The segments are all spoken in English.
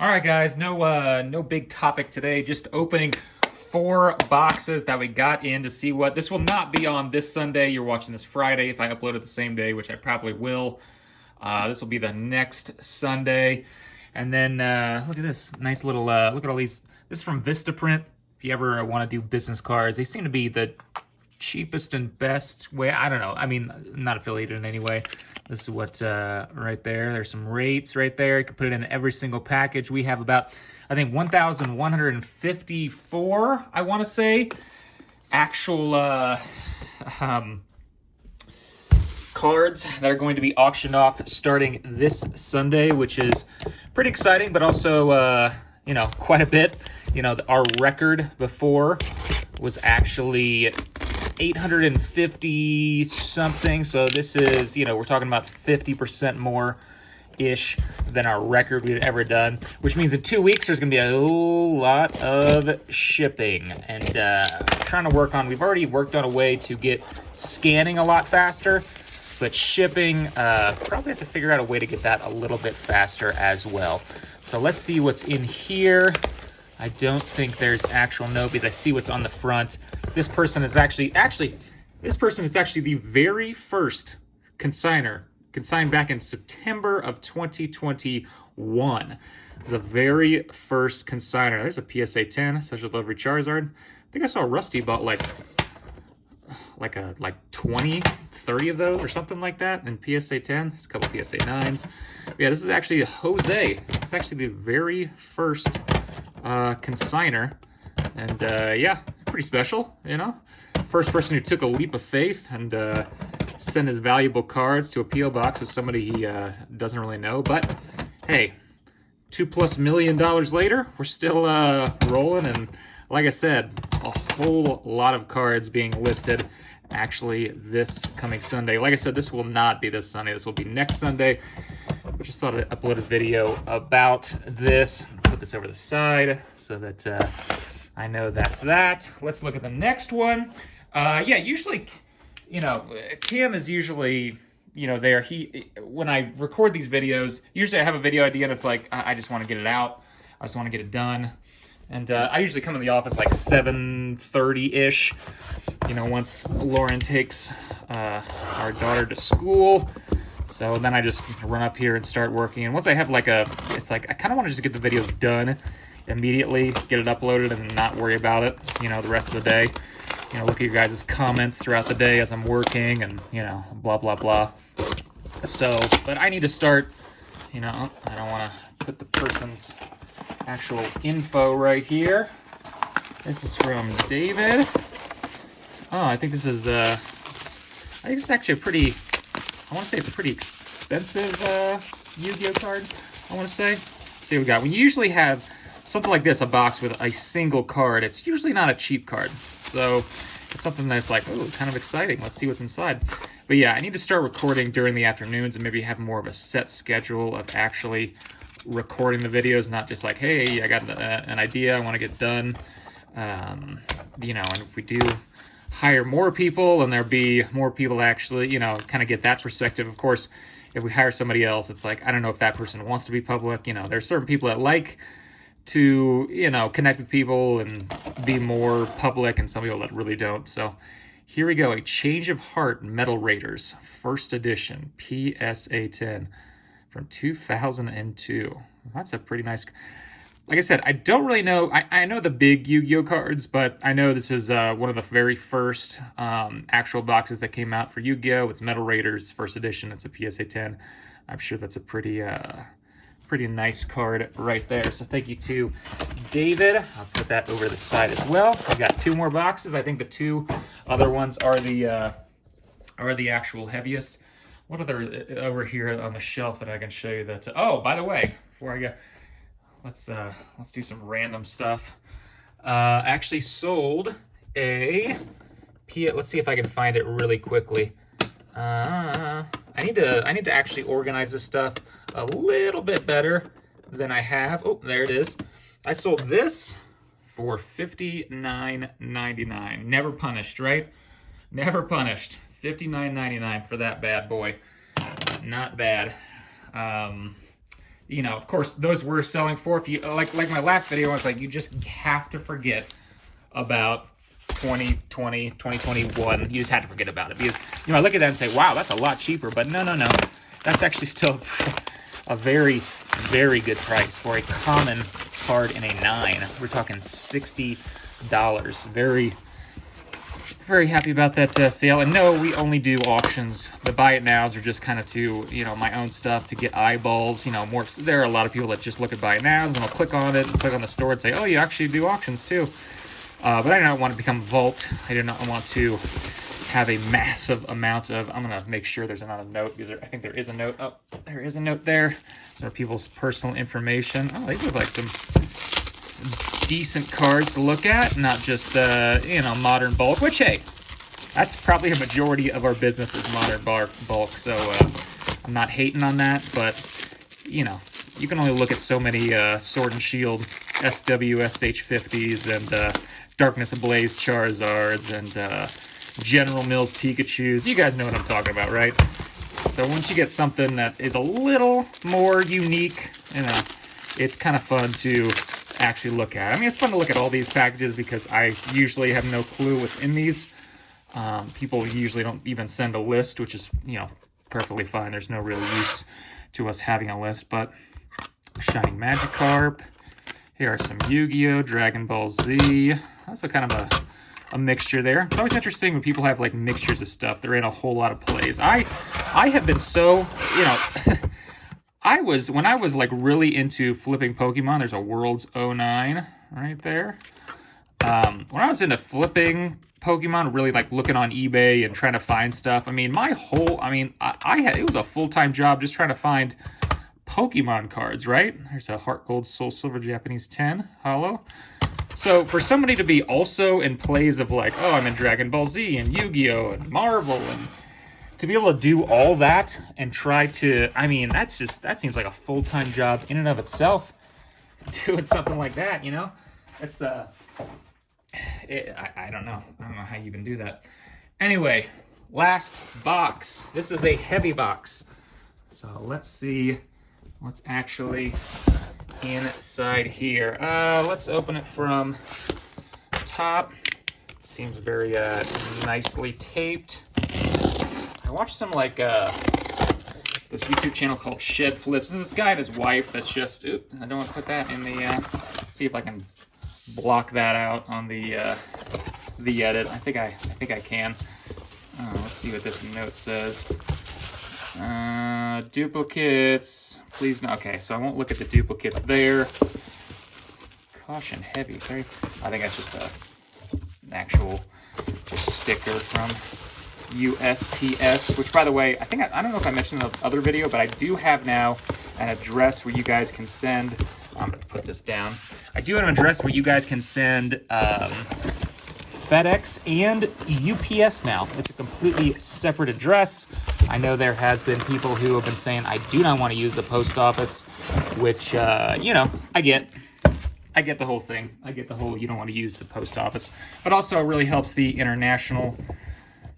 All right, guys, no big topic today. Just opening 4 boxes that we got in to see what. This will not be on this Sunday. You're watching this Friday. If I upload it the same day, which I probably will, this will be the next Sunday. And then look at this nice little. Look at all these. This is from Vistaprint. If you ever want to do business cards, they seem to be the cheapest and best way. I don't know. I mean, not affiliated in any way. This is what right there. There's some rates right there. You can put it in every single package. We have about, I think, 1,154, I want to say, actual cards that are going to be auctioned off starting this Sunday, which is pretty exciting, but also, you know, quite a bit. You know, our record before was actually 850 something, so this is, you know, we're talking about 50% more ish than our record we've ever done, which means in 2 weeks there's gonna be a whole lot of shipping. And trying to work on, we've already worked on a way to get scanning a lot faster, but shipping, probably have to figure out a way to get that a little bit faster as well. So let's see what's in here. I don't think there's actual note because I see what's on the front. This person is actually the very first consigner, consigned back in September of 2021. The very first consigner. There's a PSA 10, Special Delivery Charizard. I think I saw Rusty bought like 20, 30 of those or something like that in PSA 10. There's a couple PSA 9s. Yeah, this is actually Jose. It's actually the very first consigner, and yeah, pretty special, you know. First person who took a leap of faith and sent his valuable cards to a P.O. box of somebody he doesn't really know. But hey, $2+ million later, we're still rolling, and like I said, a whole lot of cards being listed actually this coming Sunday. Like I said, this will not be this Sunday. This will be next Sunday. I just thought I'd upload a video about this. Put this over the side so that I know that's that. Let's look at the next one. Yeah, usually, you know, Cam is usually, you know, there. When I record these videos, usually I have a video idea and it's like, I just want to get it out. I just want to get it done. And I usually come in the office like 7:30-ish, you know, once Lauren takes our daughter to school. So then I just run up here and start working. And once I have it's like I kind of want to just get the videos done immediately, get it uploaded and not worry about it, you know, the rest of the day. You know, look at your guys' comments throughout the day as I'm working and, you know, blah, blah, blah. So, but I need to start, you know, I don't want to put the person's actual info right here. This is from David. Oh, I think this is, actually a pretty, I want to say it's a pretty expensive Yu-Gi-Oh card, I want to say. Let's see what we got. We usually have something like this, a box with a single card. It's usually not a cheap card. So it's something that's like, oh, kind of exciting. Let's see what's inside. But yeah, I need to start recording during the afternoons and maybe have more of a set schedule of actually recording the videos, not just like, hey, I got an idea, I want to get done. You know, and if we do hire more people and there'll be more people actually, you know, kind of get that perspective. Of course, if we hire somebody else, it's like, I don't know if that person wants to be public. You know, there's certain people that like to, you know, connect with people and be more public, and some people that really don't. So here we go. A Change of Heart Metal Raiders, first edition, PSA 10 from 2002. That's a pretty nice. Like I said, I don't really know. I know the big Yu-Gi-Oh cards, but I know this is one of the very first actual boxes that came out for Yu-Gi-Oh! It's Metal Raiders, first edition. It's a PSA 10. I'm sure that's a pretty nice card right there. So thank you to David. I'll put that over the side as well. We got 2 more boxes. I think the 2 other ones are the actual heaviest. What are there over here on the shelf that I can show you that? Oh, by the way, before I go, let's do some random stuff. Actually sold a let's see if I can find it really quickly. I need to actually organize this stuff a little bit better than I have. Oh, there it is. I sold this for $59.99. Never punished, right? Never punished. $59.99 for that bad boy. Not bad. you know, of course, those were selling for. If you like my last video, I was like, you just have to forget about 2020, 2021. You just had to forget about it because, you know, I look at that and say, wow, that's a lot cheaper. But no, that's actually still a very, very good price for a common card in a 9. We're talking $60. Very, very happy about that sale. And no, we only do auctions. The buy it nows are just kind of to, you know, my own stuff to get eyeballs. You know, more. There are a lot of people that just look at buy it nows and they'll click on it and click on the store and say, oh, you actually do auctions too. But I do not want to become Vault. I do not want to have a massive amount of. I'm gonna make sure there's not a note because I think there is a note. Oh, there is a note there. Those are people's personal information. Oh, these look like some decent cards to look at, not just you know, modern bulk. Which, hey, that's probably a majority of our business is modern bulk. So I'm not hating on that, but you know, you can only look at so many Sword and Shield SWSH50s and Darkness Ablaze Charizards and General Mills Pikachus. You guys know what I'm talking about, right? So once you get something that is a little more unique, you know, it's kind of fun to actually look at. I mean, it's fun to look at all these packages because I usually have no clue what's in these. People usually don't even send a list, which is, you know, perfectly fine. There's no real use to us having a list, but Shining Magikarp. Here are some Yu-Gi-Oh!, Dragon Ball Z. That's a kind of a mixture there. It's always interesting when people have like mixtures of stuff. They're in a whole lot of plays. I have been so, you know, when I was like really into flipping Pokemon, there's a Worlds 09 right there. When I was into flipping Pokemon, really like looking on eBay and trying to find stuff. I mean, it was a full-time job just trying to find Pokemon cards, right? There's a Heart Gold Soul Silver Japanese 10 holo. So for somebody to be also in plays of like, oh, I'm in Dragon Ball Z and Yu-Gi-Oh! And Marvel, and to be able to do all that and try to, I mean, that seems like a full-time job in and of itself, doing something like that, you know? It's, I don't know. I don't know how you even do that. Anyway, last box. This is a heavy box. So let's see what's actually inside here. Let's open it from top. Seems very nicely taped. I watched some like this YouTube channel called Shed Flips. And this guy and his wife that's just, I don't want to put that in the, let's see if I can block that out on the edit. I think I can. Let's see what this note says. Duplicates, please no. Okay, so I won't look at the duplicates there. Caution heavy. I think that's just an actual sticker from USPS, which by the way, I don't know if I mentioned in the other video, but I do have now an address where you guys can send, I'm going to put this down. I do have an address where you guys can send FedEx and UPS now. It's a completely separate address. I know there has been people who have been saying, I do not want to use the post office, which, you know, I get the whole thing. I get the whole, you don't want to use the post office. But also it really helps the international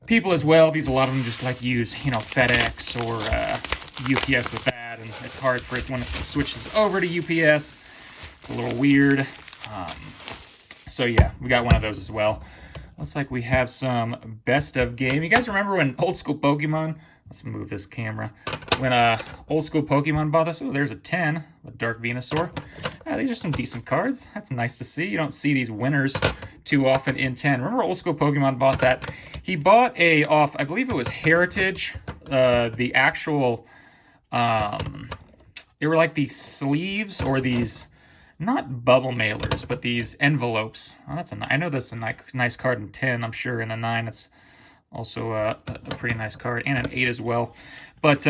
people as well, because a lot of them just like use, you know, FedEx or UPS with that, and it's hard for it when it switches over to UPS. It's a little weird. So yeah, we got one of those as well. Looks like we have some best of game. You guys remember when old school Pokemon, let's move this camera, when old school Pokemon bought this? Oh, there's a 10, a Dark Venusaur. These are some decent cards. That's nice to see. You don't see these winners too often in 10. Remember old school Pokemon bought that? He bought off, I believe it was Heritage, the actual, they were like these sleeves or these, not bubble mailers, but these envelopes. Oh, I know that's a nice card in 10. I'm sure in a 9 it's also a pretty nice card, and an 8 as well. But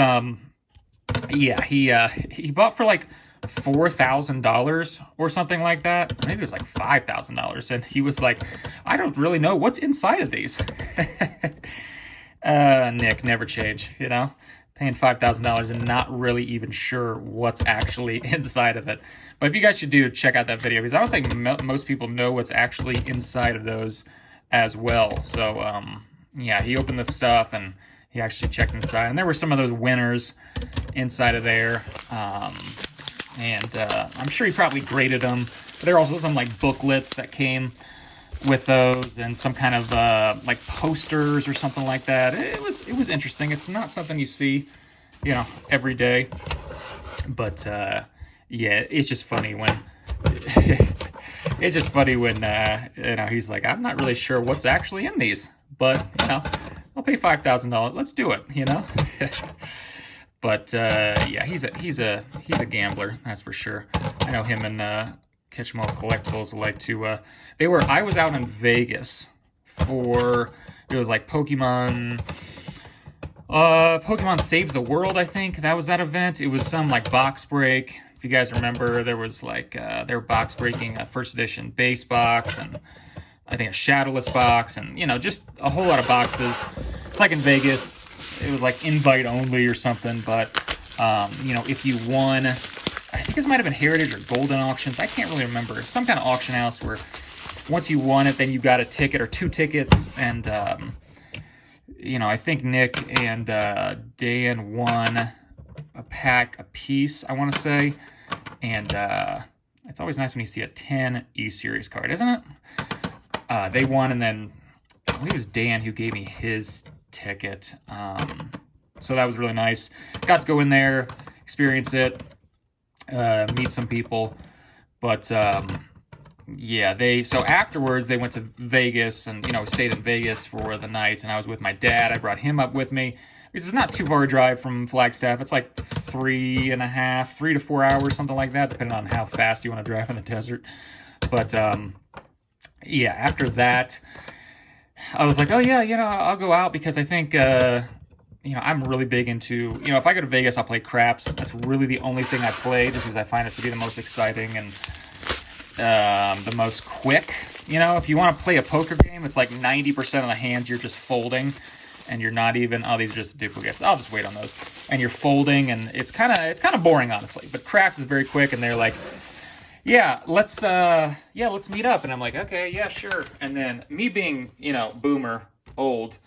yeah, he bought for like $4,000 or something like that. Maybe it was like $5,000, and he was like, I don't really know what's inside of these. Nick, never change, you know? Paying $5,000 and not really even sure what's actually inside of it. But if you guys should check out that video, because I don't think most people know what's actually inside of those as well. So, yeah, he opened the stuff and he actually checked inside. And there were some of those winners inside of there. And I'm sure he probably graded them. But there are also some like booklets that came with those, and some kind of like posters or something like that. It was interesting. It's not something you see, you know, every day. But yeah, it's just funny when it's just funny when you know, he's like, I'm not really sure what's actually in these, but you know, I'll pay $5,000. Let's do it, you know. But yeah, he's a gambler, that's for sure. I know him and Catch 'em All Collectibles like to. I was out in Vegas for, it was like Pokemon Saves the World, I think. That was that event. It was some like box break. If you guys remember, there was like they were box breaking a first edition base box, and I think a shadowless box, and you know, just a whole lot of boxes. It's like in Vegas. It was like invite only or something, but you know, if you won, I think this might have been Heritage or Golden Auctions. I can't really remember. Some kind of auction house where once you won it, then you got a ticket or 2 tickets, and you know, I think Nick and Dan won a pack a piece, I want to say, and it's always nice when you see a 10 E-Series card, isn't it? They won, and then I believe it was Dan who gave me his ticket, so that was really nice. Got to go in there, experience it, meet some people, but yeah, so afterwards they went to Vegas, and you know, we stayed in Vegas for the night, and I was with my dad. I brought him up with me because it's not too far a drive from Flagstaff. It's like 3 to 4 hours, something like that, depending on how fast you want to drive in the desert. But yeah, after that, I was like, oh yeah, you know, I'll go out, because I think you know, I'm really big into, you know, if I go to Vegas, I'll play craps. That's really the only thing I play, just because I find it to be the most exciting and the most quick. You know, if you want to play a poker game, it's like 90% of the hands you're just folding, and you're not even, oh, these are just duplicates, I'll just wait on those, and you're folding, and it's kind of boring, honestly. But craps is very quick, and they're like, yeah, let's meet up, and I'm like, okay, yeah, sure. And then me being, you know, boomer, old,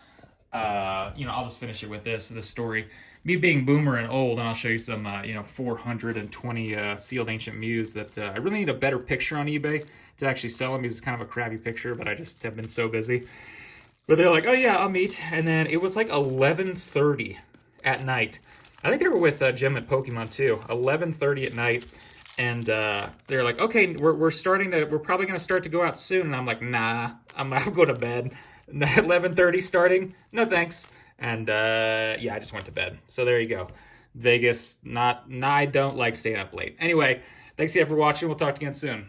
you know, I'll just finish it with this story. Me being boomer and old, and I'll show you some, you know, 420 sealed ancient Mews that I really need a better picture on eBay to actually sell them, because it's kind of a crappy picture, but I just have been so busy. But they're like, oh yeah, I'll meet. And then it was like 11:30 at night. I think they were with Gem and Pokemon too. 11:30 at night. And they're like, okay, we're probably going to start to go out soon. And I'm like, nah, I'll go to bed. 11:30 starting? No, thanks. And yeah, I just went to bed. So there you go. Vegas, I don't like staying up late. Anyway, thanks again for watching. We'll talk to you again soon.